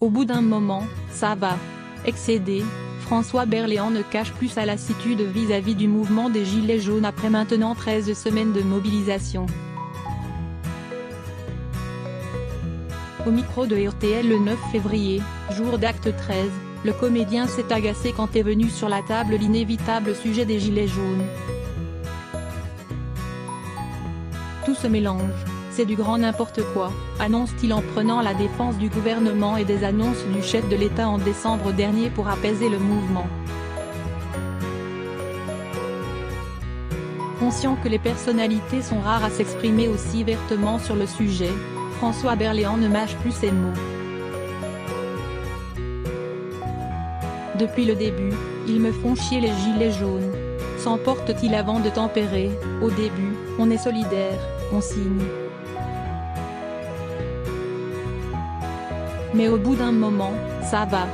Au bout d'un moment, ça va. Excédé, François Berléand ne cache plus sa lassitude vis-à-vis du mouvement des Gilets jaunes après maintenant 13 semaines de mobilisation. Au micro de RTL le 9 février, jour d'acte 13, le comédien s'est agacé quand est venu sur la table l'inévitable sujet des Gilets jaunes. Tout se mélange, c'est du grand n'importe quoi, annonce-t-il en prenant la défense du gouvernement et des annonces du chef de l'État en décembre dernier pour apaiser le mouvement. Conscient que les personnalités sont rares à s'exprimer aussi vertement sur le sujet, François Berléand ne mâche plus ses mots. Depuis le début, ils me font chier les gilets jaunes. S'emporte-t-il avant de tempérer, au début, on est solidaire, on signe. Mais au bout d'un moment, ça va.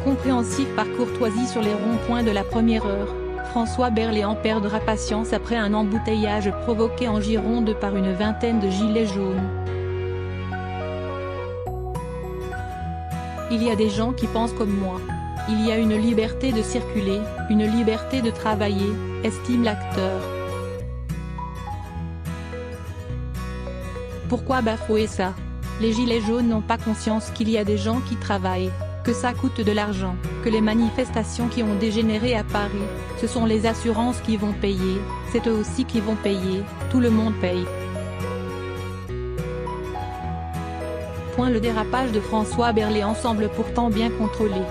Compréhensif par courtoisie sur les ronds-points de la première heure, François Berléand perdra patience après un embouteillage provoqué en Gironde par une vingtaine de gilets jaunes. Il y a des gens qui pensent comme moi. Il y a une liberté de circuler, une liberté de travailler, estime l'acteur. Pourquoi bafouer ça? Les gilets jaunes n'ont pas conscience qu'il y a des gens qui travaillent, que ça coûte de l'argent, que les manifestations qui ont dégénéré à Paris, ce sont les assurances qui vont payer, c'est eux aussi qui vont payer, tout le monde paye. Le dérapage de François Berléand semble pourtant bien contrôlé.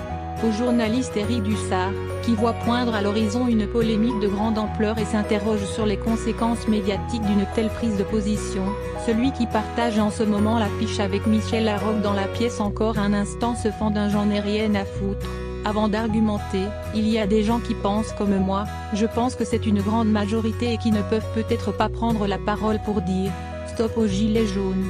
Au journaliste Éric Dussart, qui voit poindre à l'horizon une polémique de grande ampleur et s'interroge sur les conséquences médiatiques d'une telle prise de position, celui qui partage en ce moment l'affiche avec Michel Larocque dans la pièce Encore un instant se fend d'un j'en ai rien à foutre. Avant d'argumenter, il y a des gens qui pensent comme moi, je pense que c'est une grande majorité et qui ne peuvent peut-être pas prendre la parole pour dire « Stop aux gilets jaunes ».